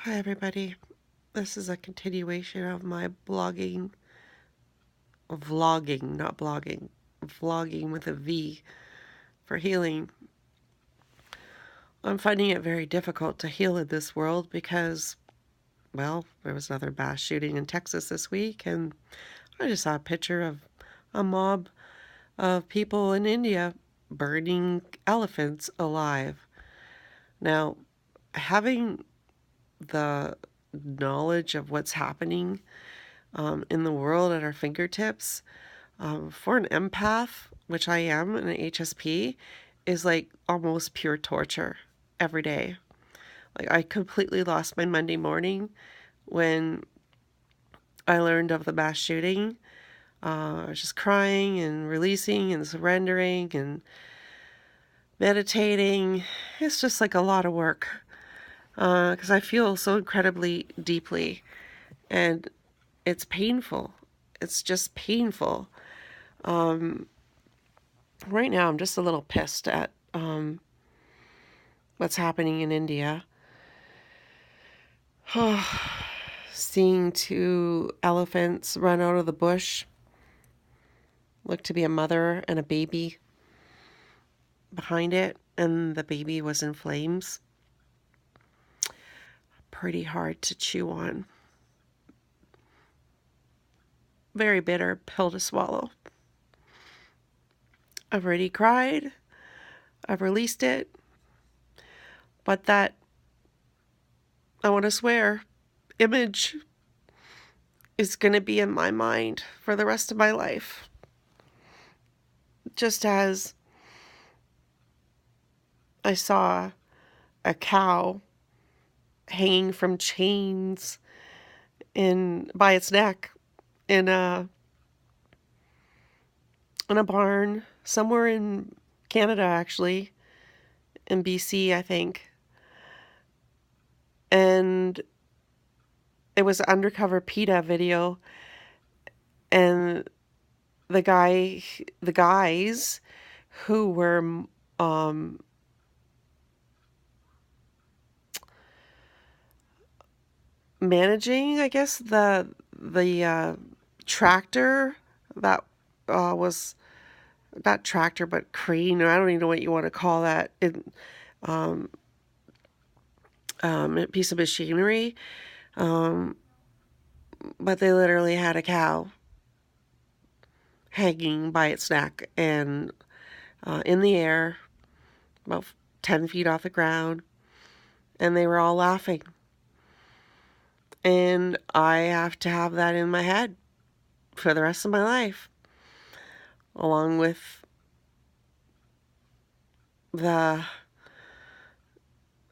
Hi everybody. This is a continuation of my vlogging, not blogging, vlogging with a V for healing. I'm finding it very difficult to heal in this world because, well, there was another mass shooting in Texas this week, and I just saw a picture of a mob of people in India burning elephants alive. Now, having the knowledge of what's happening in the world at our fingertips, for an empath, which I am, and an HSP, is like almost pure torture every day. Like, I completely lost my Monday morning when I learned of the mass shooting. I was just crying and releasing and surrendering and meditating. It's just like a lot of work because I feel so incredibly deeply, and it's painful. It's just painful. Right now, I'm just a little pissed at what's happening in India. Seeing two elephants run out of the bush, looked to be a mother and a baby behind it, and the baby was in flames. Pretty hard to chew on. Very bitter pill to swallow. I've already cried. I've released it. But that, I want to swear, image is going to be in my mind for the rest of my life. Just as I saw a cow hanging from chains by its neck in a barn somewhere in Canada, actually, in BC, I think. And it was an undercover PETA video, and the guys who were managing, I guess, the tractor that was not tractor but crane, or I don't even know what you want to call that, a piece of machinery, but they literally had a cow hanging by its neck and in the air, about 10 feet off the ground, and they were all laughing. And I have to have that in my head for the rest of my life, along with the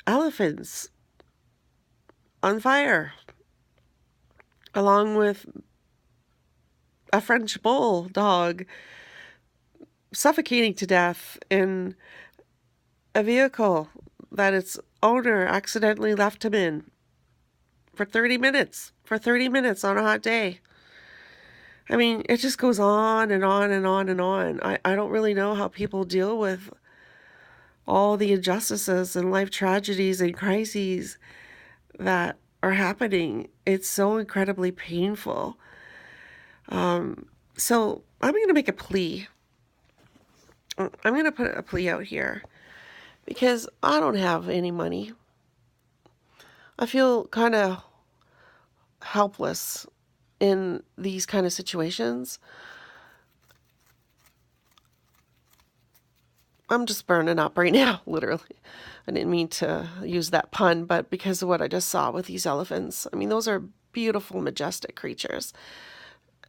elephants on fire, along with a French bulldog suffocating to death in a vehicle that its owner accidentally left him in for 30 minutes, on a hot day. I mean, it just goes on and on and on and on. I don't really know how people deal with all the injustices and life tragedies and crises that are happening. It's so incredibly painful. So I'm going to make a plea. I'm going to put a plea out here because I don't have any money. I feel kind of helpless in these kind of situations. I'm just burning up right now, literally. I didn't mean to use that pun, but because of what I just saw with these elephants. I mean, those are beautiful, majestic creatures.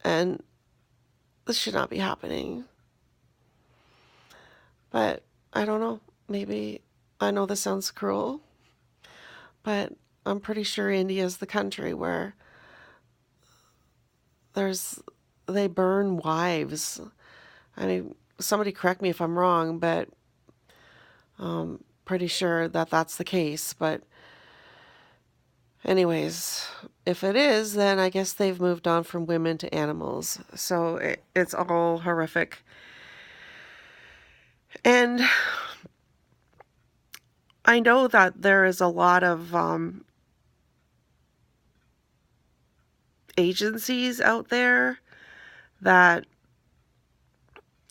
And this should not be happening. But I don't know. Maybe, I know this sounds cruel, but I'm pretty sure India is the country where they burn wives. I mean, somebody correct me if I'm wrong, but pretty sure that that's the case. But anyways, if it is, then I guess they've moved on from women to animals. So it's all horrific. And I know that there is a lot of agencies out there that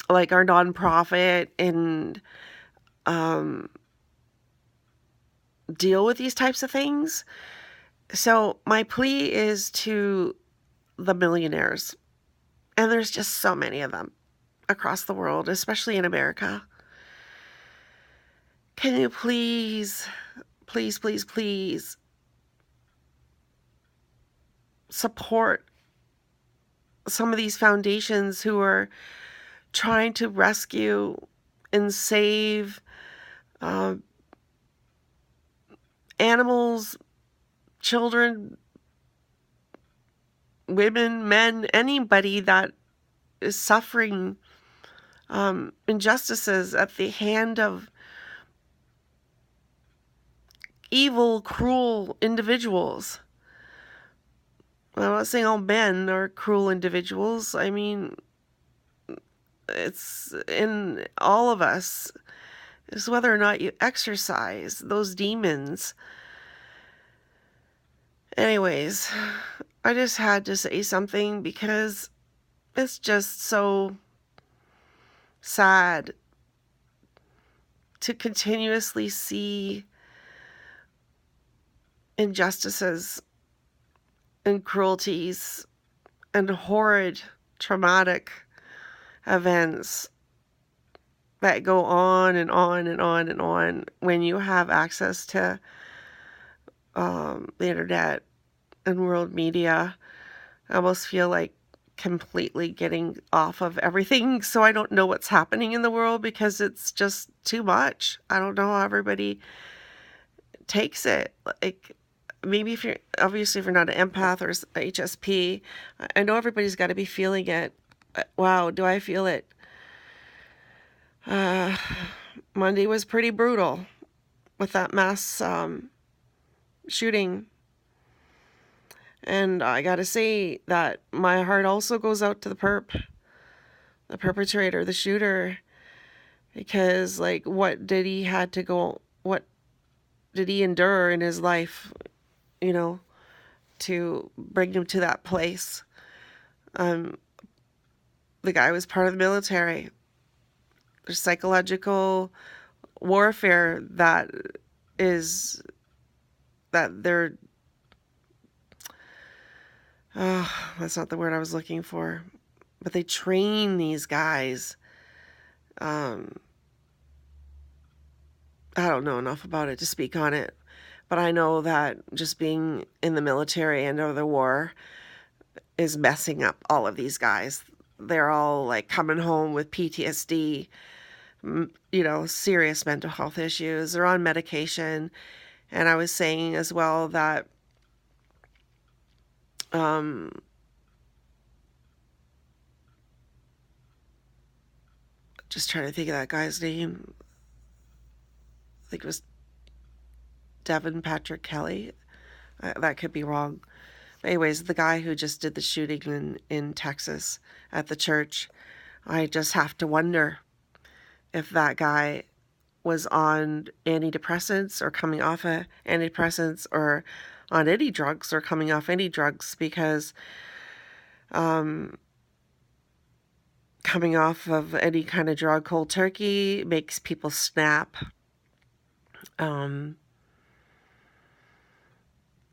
like are nonprofit and deal with these types of things. So my plea is to the millionaires, and there's just so many of them across the world, especially in America. Can you please, please, please, please support some of these foundations who are trying to rescue and save animals, children, women, men, anybody that is suffering injustices at the hand of evil, cruel individuals. I'm not saying all men are cruel individuals. I mean, it's in all of us. It's whether or not you exercise those demons. Anyways, I just had to say something because it's just so sad to continuously see injustices and cruelties and horrid, traumatic events that go on and on and on and on when you have access to the internet and world media. I almost feel like completely getting off of everything so I don't know what's happening in the world because it's just too much. I don't know how everybody takes it. Like, maybe if you're not an empath or HSP, I know everybody's got to be feeling it. Wow, do I feel it? Monday was pretty brutal with that mass shooting. And I gotta say that my heart also goes out to the perpetrator, the shooter, because like what did he endure in his life, to bring him to that place. The guy was part of the military. There's psychological warfare that they're that's not the word I was looking for, but they train these guys. I don't know enough about it to speak on it, but I know that just being in the military and of the war is messing up all of these guys. They're all like coming home with PTSD, serious mental health issues. They're on medication. And I was saying as well that just trying to think of that guy's name. I think it was Devin Patrick Kelly. That could be wrong. But anyways, the guy who just did the shooting in Texas at the church, I just have to wonder if that guy was on antidepressants or coming off of antidepressants or on any drugs or coming off any drugs, because coming off of any kind of drug cold turkey makes people snap.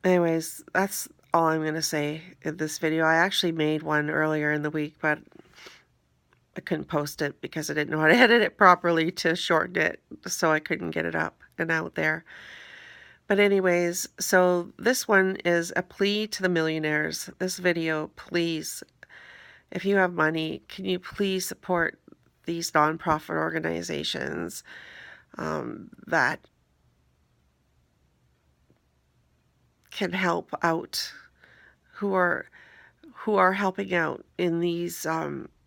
Anyways, that's all I'm going to say in this video. I actually made one earlier in the week, but I couldn't post it because I didn't know how to edit it properly to shorten it, so I couldn't get it up and out there. But anyways, so this one is a plea to the millionaires. This video, please, if you have money, can you please support these nonprofit organizations that can help out, who are helping out in these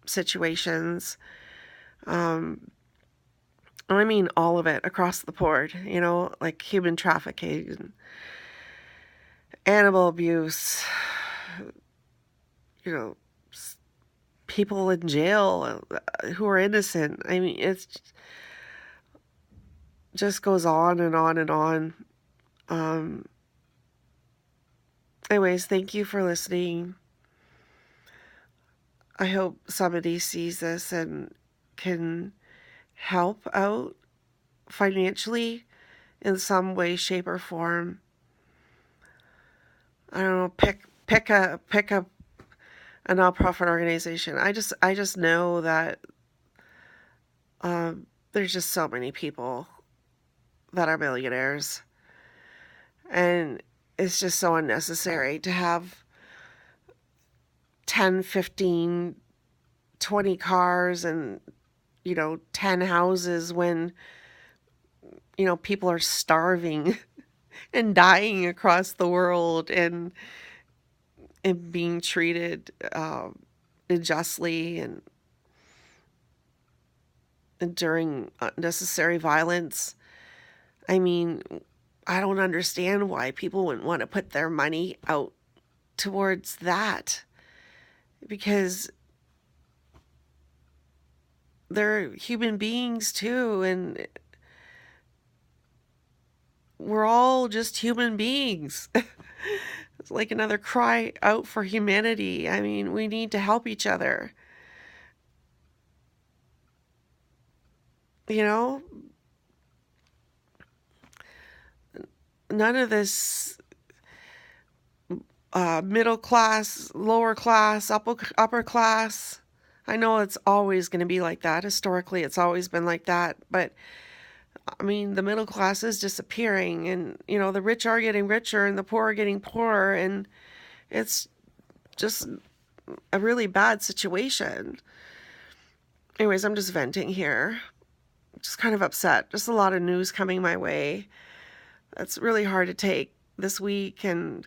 situations. I mean all of it across the board, like human trafficking, animal abuse, people in jail who are innocent. I mean, it just goes on and on and on. Anyways, thank you for listening. I hope somebody sees this and can help out financially in some way, shape, or form. I don't know, pick a nonprofit organization. I just know that there's just so many people that are millionaires, and it's just so unnecessary to have 10, 15, 20 cars and 10 houses when people are starving and dying across the world and being treated unjustly and enduring unnecessary violence. I mean, I don't understand why people wouldn't want to put their money out towards that, because they're human beings too, and we're all just human beings. It's like another cry out for humanity. I mean, we need to help each other. You know, none of this middle class, lower class, upper class. I know it's always going to be like that. Historically, it's always been like that. But I mean, the middle class is disappearing, and the rich are getting richer, and the poor are getting poorer, and it's just a really bad situation. Anyways, I'm just venting here. Just kind of upset. Just a lot of news coming my way. That's really hard to take this week, and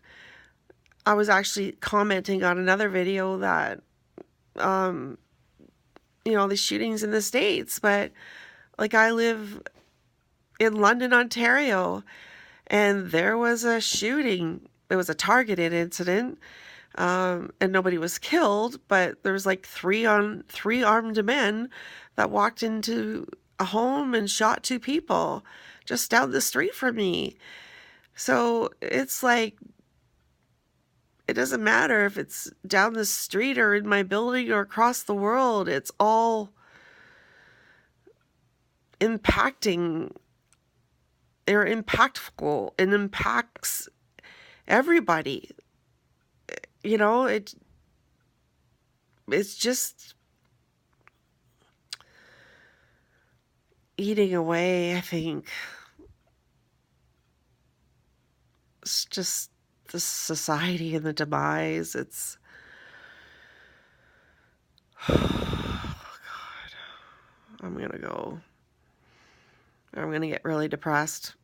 I was actually commenting on another video that, the shootings in the States, but like I live in London, Ontario, and there was a shooting. It was a targeted incident, and nobody was killed, but there was like three armed men that walked into a home and shot two people just down the street from me. So it's like, it doesn't matter if it's down the street or in my building or across the world. It's all impacting. They're impactful and impacts everybody. It's just eating away, I think. It's just the society and the demise. It's oh God. I'm gonna get really depressed.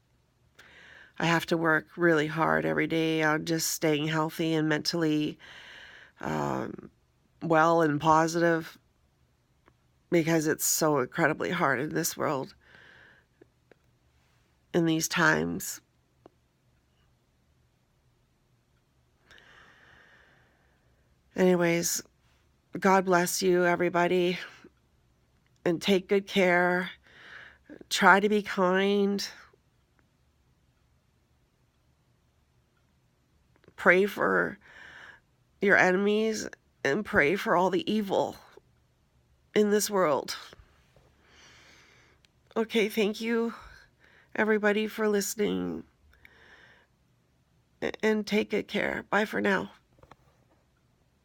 I have to work really hard every day on just staying healthy and mentally well and positive, because it's so incredibly hard in this world, in these times. Anyways, God bless you, everybody, and take good care. Try to be kind. Pray for your enemies and pray for all the evil in this world. Okay, thank you, everybody, for listening, and take good care. Bye for now.